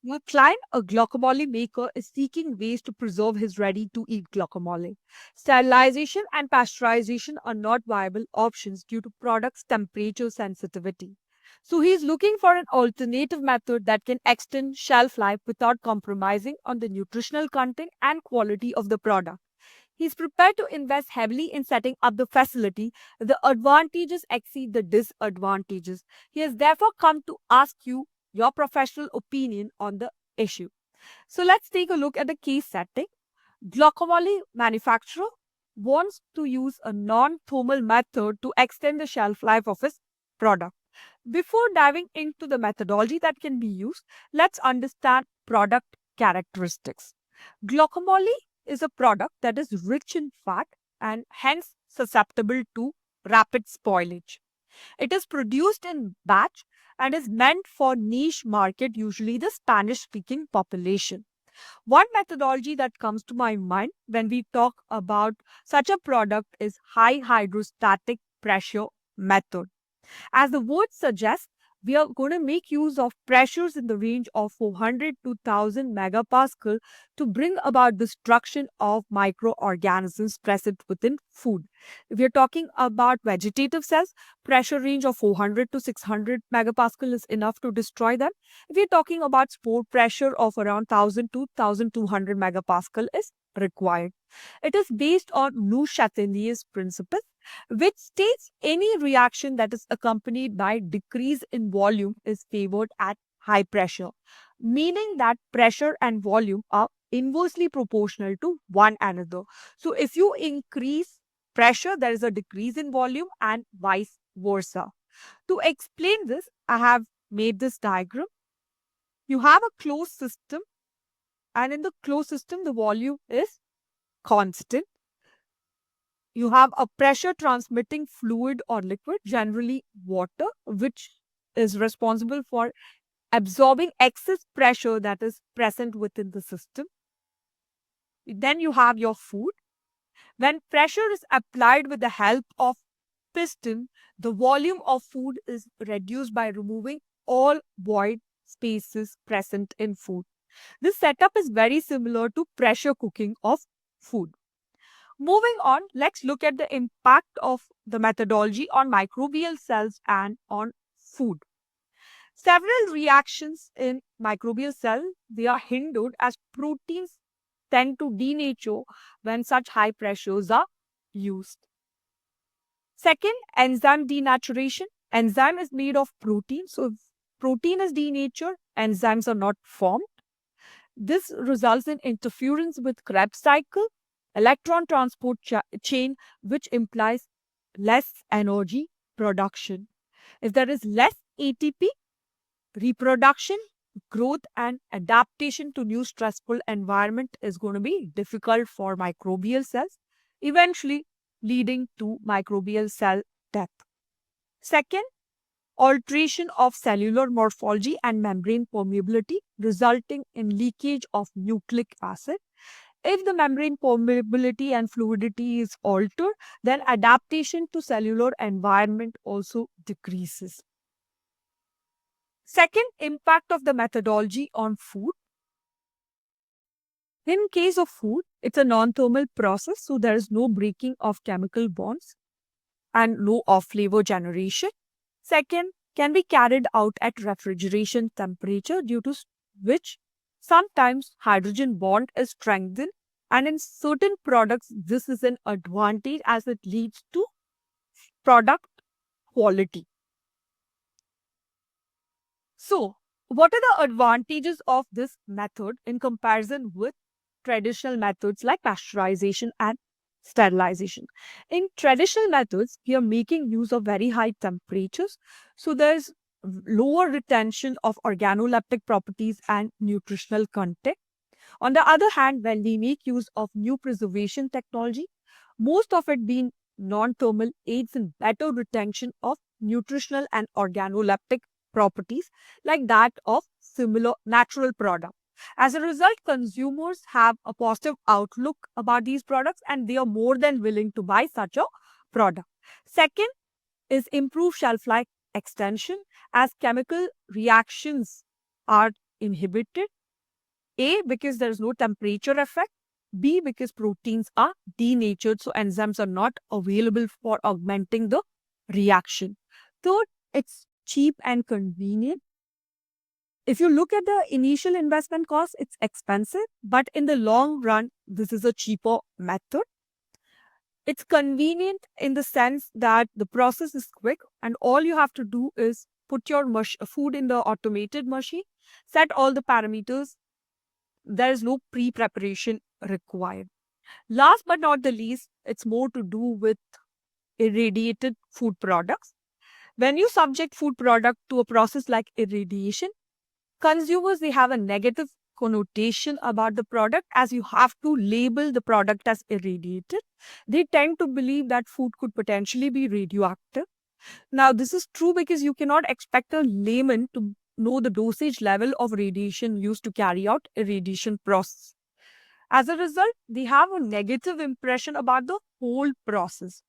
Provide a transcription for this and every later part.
Your client, a guacamole maker, is seeking ways to preserve his ready to eat guacamole. Sterilization and pasteurization are not viable options due to product's temperature sensitivity. So he is looking for an alternative method that can extend shelf life without compromising on the nutritional content and quality of the product. He is prepared to invest heavily in setting up the facility. The advantages exceed the disadvantages. He has therefore come to ask you your professional opinion on the issue. So let's take a look at the case setting. Guacamole manufacturer wants to use a non-thermal method to extend the shelf life of his product. Before diving into the methodology that can be used, let's understand product characteristics. Guacamole is a product that is rich in fat and hence susceptible to rapid spoilage. It is produced in batch and is meant for niche market, usually the Spanish speaking population. One methodology that comes to my mind when we talk about such a product is high hydrostatic pressure method. As the word suggests, we are going to make use of pressures in the range of 400 to 1000 megapascal to bring about destruction of microorganisms present within food. If we are talking about vegetative cells, pressure range of 400 to 600 megapascal is enough to destroy them. If we are talking about spore, pressure of around 1000 to 1200 megapascal is required. It is based on Lou Chatelier's principle, which states any reaction that is accompanied by decrease in volume is favored at high pressure, meaning that pressure and volume are inversely proportional to one another. So if you increase pressure, there is a decrease in volume and vice versa. To explain this, I have made this diagram. You have a closed system, and in the closed system, the volume is constant. You have a pressure transmitting fluid or liquid, generally water, which is responsible for absorbing excess pressure that is present within the system. Then you have your food. When pressure is applied with the help of piston, the volume of food is reduced by removing all void spaces present in food. This setup is very similar to pressure cooking of food. Moving on, let's look at the impact of the methodology on microbial cells and on food. Several reactions in microbial cell, they are hindered as proteins tend to denature when such high pressures are used. Second, enzyme denaturation. Enzyme is made of protein, so if protein is denatured, enzymes are not formed. This results in interference with Krebs cycle, electron transport chain, which implies less energy production. If there is less ATP, reproduction, growth, and adaptation to new stressful environment is going to be difficult for microbial cells, eventually leading to microbial cell death. Second, alteration of cellular morphology and membrane permeability, resulting in leakage of nucleic acid. If the membrane permeability and fluidity is altered, then adaptation to cellular environment also decreases. Second, impact of the methodology on food. In case of food, it's a non-thermal process, so there is no breaking of chemical bonds and no off-flavor generation. Second, can be carried out at refrigeration temperature, due to which sometimes hydrogen bond is strengthened, and in certain products this is an advantage as it leads to product quality. So, what are the advantages of this method in comparison with traditional methods like pasteurization and sterilization? In traditional methods, we are making use of very high temperatures, so there's lower retention of organoleptic properties and nutritional content. On the other hand, when we make use of new preservation technology, most of it being non-thermal, aids in better retention of nutritional and organoleptic properties like that of similar natural product. As a result, consumers have a positive outlook about these products and they are more than willing to buy such a product. Second is improved shelf life extension, as chemical reactions are inhibited. A, because there is no temperature effect. B, because proteins are denatured, so enzymes are not available for augmenting the reaction. Third, it's cheap and convenient. If you look at the initial investment cost, it's expensive, but in the long run, this is a cheaper method. It's convenient in the sense that the process is quick and all you have to do is put your food in the automated machine, set all the parameters. There is no pre-preparation required. Last but not the least, it's more to do with irradiated food products. When you subject food product to a process like irradiation, consumers, they have a negative connotation about the product as you have to label the product as irradiated. They tend to believe that food could potentially be radioactive. Now, this is true because you cannot expect a layman to know the dosage level of radiation used to carry out irradiation process. As a result, they have a negative impression about the whole process.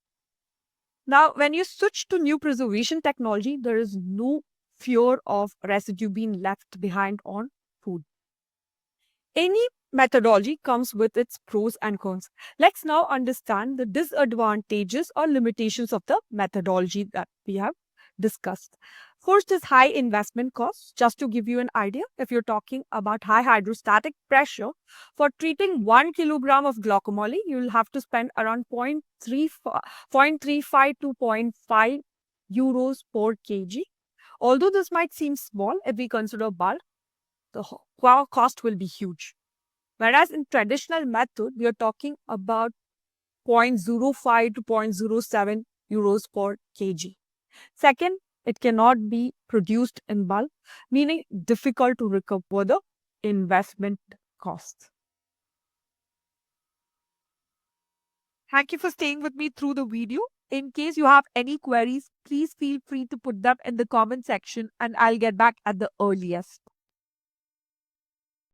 Now, when you switch to new preservation technology, there is no fear of residue being left behind on food. Any methodology comes with its pros and cons. Let's now understand the disadvantages or limitations of the methodology that we have discussed. First is high investment costs. Just to give you an idea, if you're talking about high hydrostatic pressure, for treating 1 kilogram of guacamole, you'll have to spend around 0.35 to 0.5 euros per kg. Although this might seem small, if we consider bulk, the cost will be huge. Whereas in traditional method, we are talking about 0.05 to 0.07 euros per kg. Second, it cannot be produced in bulk, meaning difficult to recover the investment costs. Thank you for staying with me through the video. In case you have any queries, please feel free to put them in the comment section and I'll get back at the earliest.